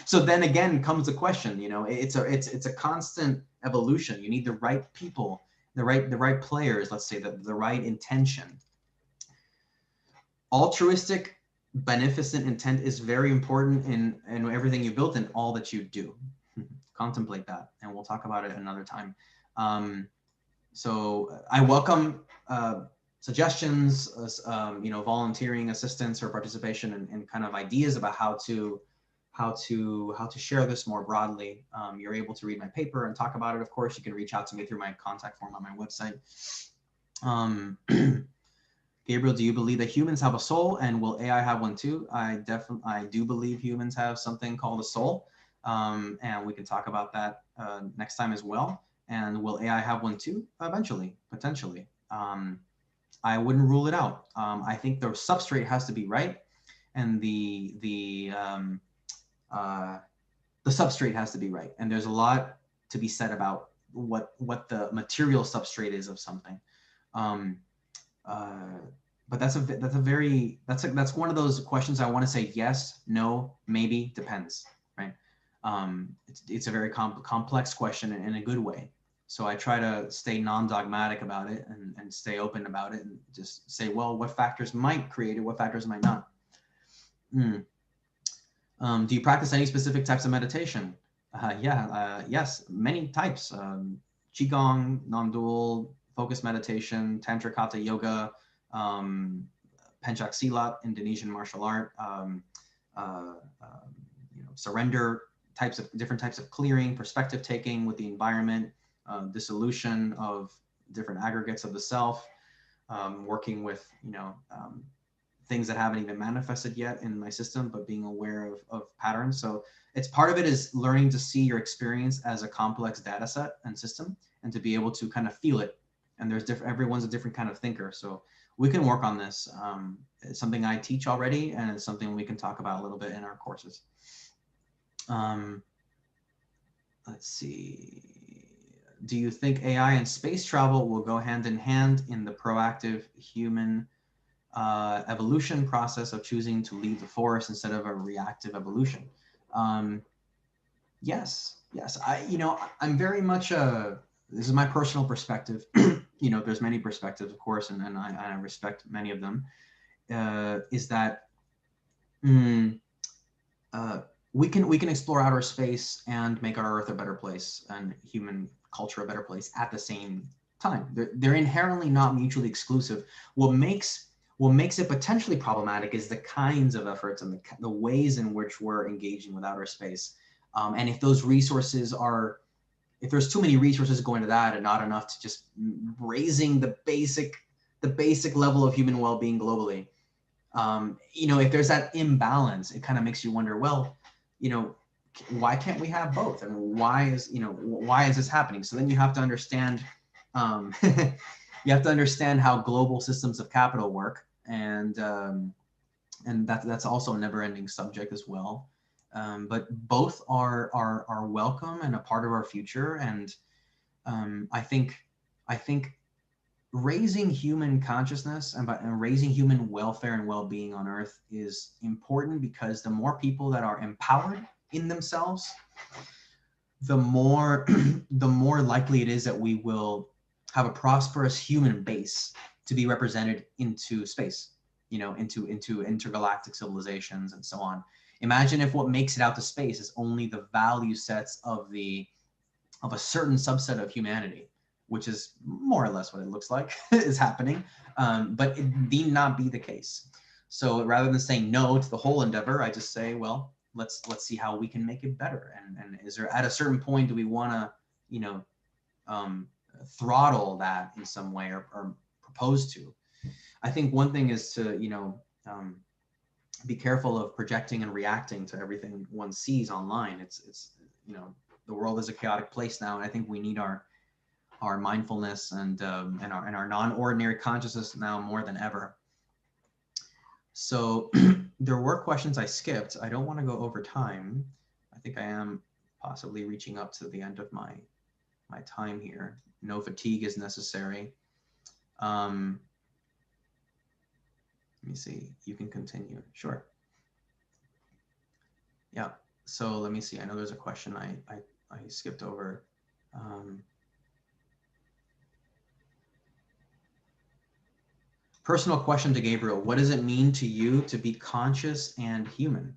So then again comes the question, it's a constant evolution. You need the right people, the right players, let's say, the right intention. Altruistic, beneficent intent is very important in everything you build and all that you do. Contemplate that, and we'll talk about it another time. So I welcome suggestions, volunteering assistance or participation, and kind of ideas about how to share this more broadly. You're able to read my paper and talk about it. Of course, you can reach out to me through my contact form on my website. Gabriel, do you believe that humans have a soul, and will AI have one too? I do believe humans have something called a soul, and we can talk about that next time as well. And will AI have one too? Eventually, potentially. I wouldn't rule it out. I think the substrate has to be right, and the substrate has to be right. And there's a lot to be said about what the material substrate is of something. But that's one of those questions I want to say yes, no, maybe, depends, right? It's a very complex question in a good way. So I try to stay non-dogmatic about it and stay open about it and just say, well, what factors might create it, what factors might not. Do you practice any specific types of meditation? Yes, many types. Qigong, non-dual, focus meditation, Tantra Kata Yoga, Pencak Silat, Indonesian martial art, surrender, different types of clearing, perspective taking with the environment, dissolution of different aggregates of the self, working with things that haven't even manifested yet in my system, but being aware of patterns. So it's part of it is learning to see your experience as a complex data set and system, and to be able to kind of feel it. And there's everyone's a different kind of thinker. So we can work on this. It's something I teach already, and it's something we can talk about a little bit in our courses. Let's see. Do you think AI and space travel will go hand in hand in the proactive human evolution process of choosing to leave the forest instead of a reactive evolution? Yes. I'm very much this is my personal perspective. There's many perspectives, of course, and I respect many of them. Is that we can explore outer space and make our Earth a better place and human culture a better place at the same time. They're inherently not mutually exclusive. What makes it potentially problematic is the kinds of efforts and the ways in which we're engaging with outer space. And if those resources if there's too many resources going to that and not enough to just raising the basic level of human well-being globally, if there's that imbalance, it kind of makes you wonder, well, why can't we have both? And why is this happening? So then you have to understand, how global systems of capital work. And that's also a never-ending subject as well. But both are welcome and a part of our future. And I think raising human consciousness and raising human welfare and well-being on Earth is important, because the more people that are empowered in themselves, the more likely it is that we will have a prosperous human base to be represented into space, into intergalactic civilizations and so on. Imagine if what makes it out to space is only the value sets of a certain subset of humanity, which is more or less what it looks like is happening, but it need not be the case. So rather than saying no to the whole endeavor, I just say, well, let's see how we can make it better. And is there, at a certain point, do we want to, throttle that in some way or propose to? I think one thing is to, be careful of projecting and reacting to everything one sees online. It's the world is a chaotic place now, and I think we need our mindfulness and our non-ordinary consciousness now more than ever. So there were questions I skipped. I don't want to go over time. I think I am possibly reaching up to the end of my time here. No fatigue is necessary. Let me see. You can continue. Sure. Yeah. So let me see. I know there's a question I skipped over. Personal question to Gabriel. What does it mean to you to be conscious and human?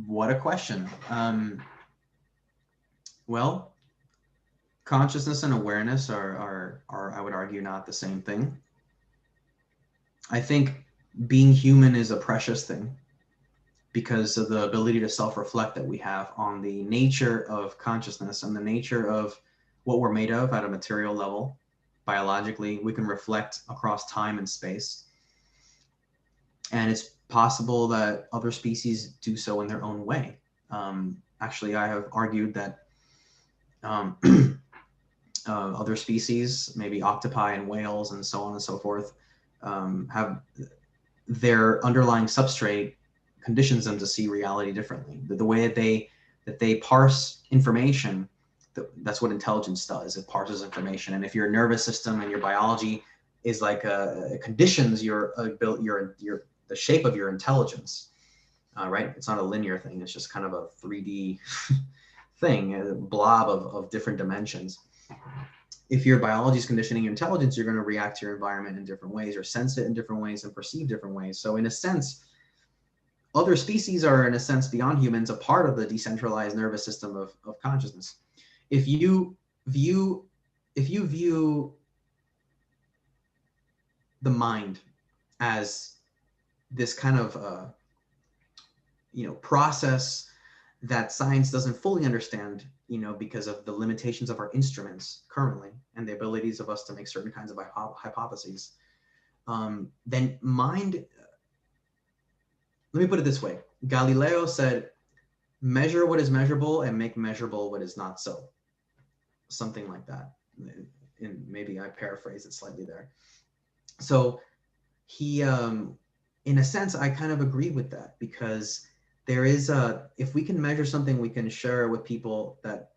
What a question. Well, consciousness and awareness are, I would argue, not the same thing. I think being human is a precious thing. because of the ability to self-reflect that we have on the nature of consciousness and the nature of what we're made of at a material level. Biologically, we can reflect across time and space. And it's possible that other species do so in their own way. Actually, I have argued that other species, maybe octopi and whales and so on and so forth, have their underlying substrate conditions them to see reality differently. The way that they parse information, that's what intelligence does. It parses information. And if your nervous system and your biology is like conditions your the shape of your intelligence, right? It's not a linear thing. It's just kind of a 3D thing, a blob of different dimensions. If your biology is conditioning your intelligence, you're going to react to your environment in different ways, or sense it in different ways, and perceive different ways. So in a sense, other species are, in a sense, beyond humans, a part of the decentralized nervous system of consciousness. If you view the mind as this kind of process that science doesn't fully understand, because of the limitations of our instruments currently and the abilities of us to make certain kinds of hypotheses, then mind, let me put it this way. Galileo said, measure what is measurable and make measurable what is not so. Something like that. And maybe I paraphrase it slightly there. So he, in a sense, I kind of agree with that, because there is if we can measure something, we can share it with people that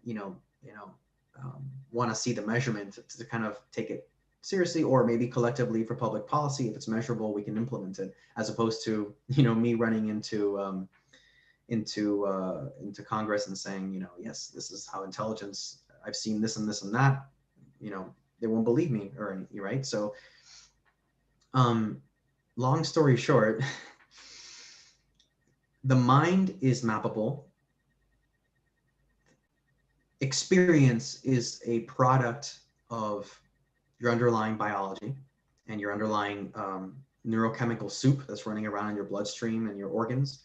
want to see the measurement to kind of take it seriously, or maybe collectively for public policy. If it's measurable, we can implement it, as opposed to me running into Congress and saying, yes, this is how intelligence, I've seen this and this and that, they won't believe me, or right. So long story short, the mind is mappable. Experience is a product of your underlying biology and your underlying neurochemical soup that's running around in your bloodstream and your organs.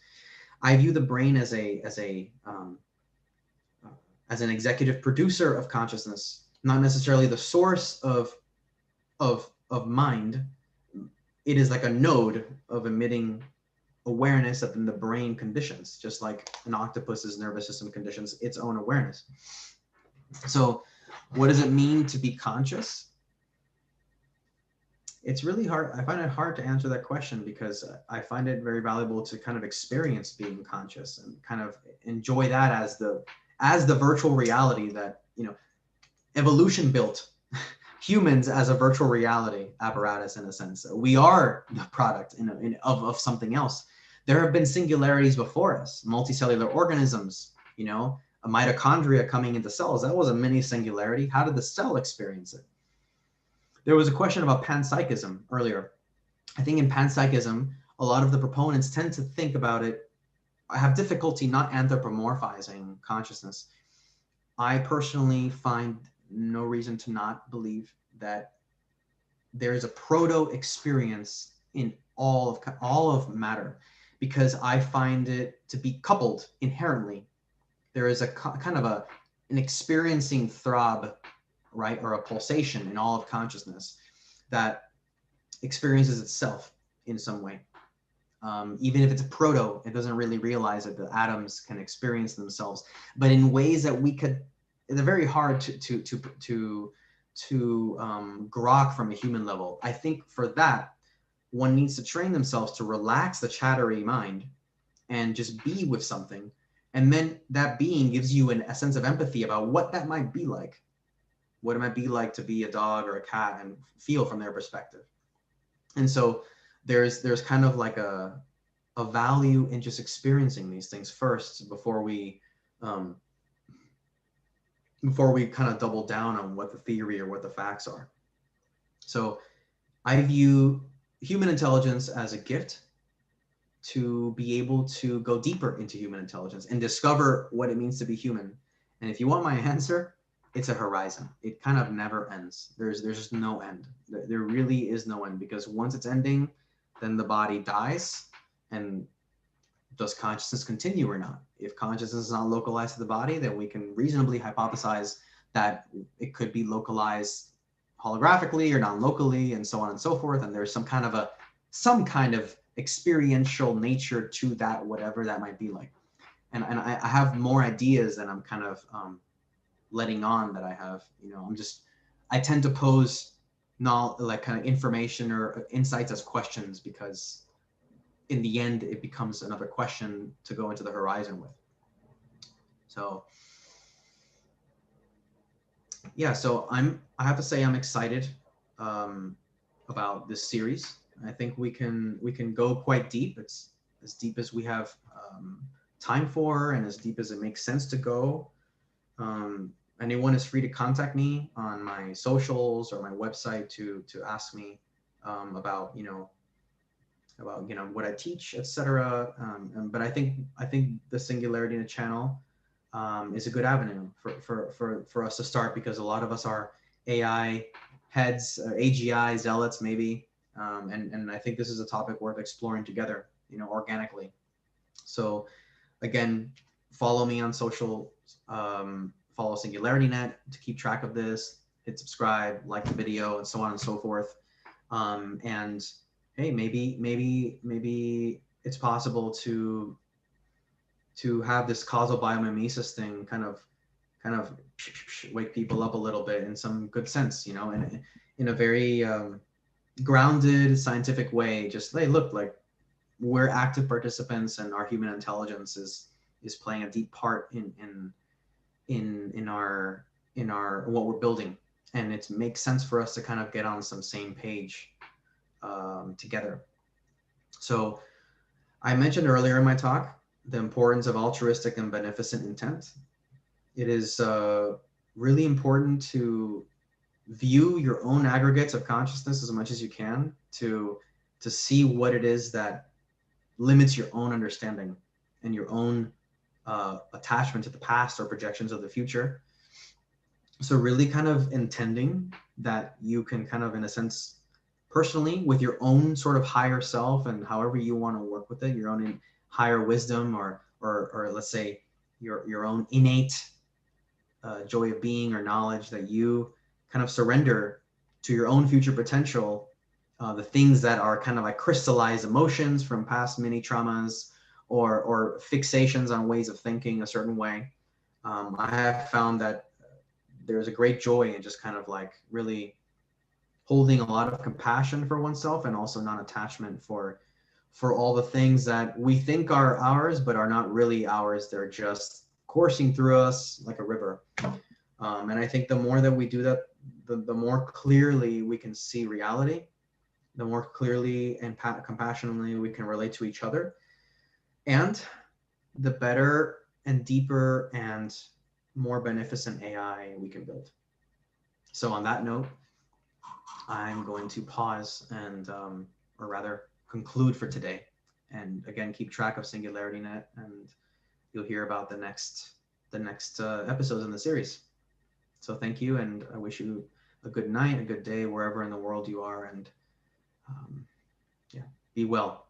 I view the brain as an executive producer of consciousness, not necessarily the source of mind. It is like a node of emitting awareness that then the brain conditions, just like an octopus's nervous system conditions its own awareness. So what does it mean to be conscious? It's really hard. I find it hard to answer that question, because I find it very valuable to kind of experience being conscious and kind of enjoy that as the virtual reality that, evolution built humans as a virtual reality apparatus. In a sense, we are the product of something else. There have been singularities before us, multicellular organisms, a mitochondria coming into cells. That was a mini singularity. How did the cell experience it? There was a question about panpsychism earlier. I think in panpsychism, a lot of the proponents tend to think about it. I have difficulty not anthropomorphizing consciousness. I personally find no reason to not believe that there is a proto experience in all of matter, because I find it to be coupled inherently. There is a kind of an experiencing throb, right, or a pulsation in all of consciousness that experiences itself in some way. Even if it's a proto, it doesn't really realize that the atoms can experience themselves, but in ways that they're very hard to grok from a human level. I think for that, one needs to train themselves to relax the chattery mind and just be with something. And then that being gives you a sense of empathy about what that might be like. What it might be like to be a dog or a cat and feel from their perspective. And so there's kind of like a value in just experiencing these things first before we kind of double down on what the theory or what the facts are. So I view human intelligence as a gift to be able to go deeper into human intelligence and discover what it means to be human. And if you want my answer, it's a horizon. It kind of never ends. There's just no end. There really is no end, because once it's ending, then the body dies, and does consciousness continue or not? If consciousness is not localized to the body, then we can reasonably hypothesize that it could be localized holographically or non-locally, and so on and so forth. And there's some kind of experiential nature to that, whatever that might be like. And I have more ideas than I'm kind of letting on that I have. I tend to pose like kind of information or insights as questions, because in the end it becomes another question to go into the horizon with. So yeah, so I have to say I'm excited about this series. I think we can go quite deep. It's as deep as we have time for, and as deep as it makes sense to go. Anyone is free to contact me on my socials or my website to ask me about what I teach, etc. But I think the SingularityNET channel is a good avenue for us to start, because a lot of us are AI heads, AGI zealots maybe, and I think this is a topic worth exploring together, organically. So again, follow me on social, follow SingularityNET to keep track of this, hit subscribe, like the video, and so on and so forth. And hey, maybe it's possible to have this causal biomimesis thing kind of wake people up a little bit in some good sense, in a very grounded scientific way. Just, hey, look, like, we're active participants, and our human intelligence is playing a deep part in our what we're building, and it makes sense for us to kind of get on some same page together. So I mentioned earlier in my talk the importance of altruistic and beneficent intent. It is really important to view your own aggregates of consciousness as much as you can, to see what it is that limits your own understanding and your own attachment to the past or projections of the future. So really kind of intending that you can kind of, in a sense, personally, with your own sort of higher self, and however you want to work with it, your own higher wisdom, or let's say your own innate joy of being or knowledge, that you kind of surrender to your own future potential, the things that are kind of like crystallized emotions from past mini traumas, or fixations on ways of thinking a certain way. I have found that there's a great joy in just kind of like really holding a lot of compassion for oneself, and also non-attachment for all the things that we think are ours but are not really ours. They're just coursing through us like a river. And I think the more that we do that, the more clearly we can see reality, the more clearly and compassionately we can relate to each other, and the better and deeper and more beneficent AI we can build. So on that note, I'm going to pause and, or rather, conclude for today. And again, keep track of SingularityNET, and you'll hear about the next episodes in the series. So thank you, and I wish you a good night, a good day, wherever in the world you are, and yeah, be well.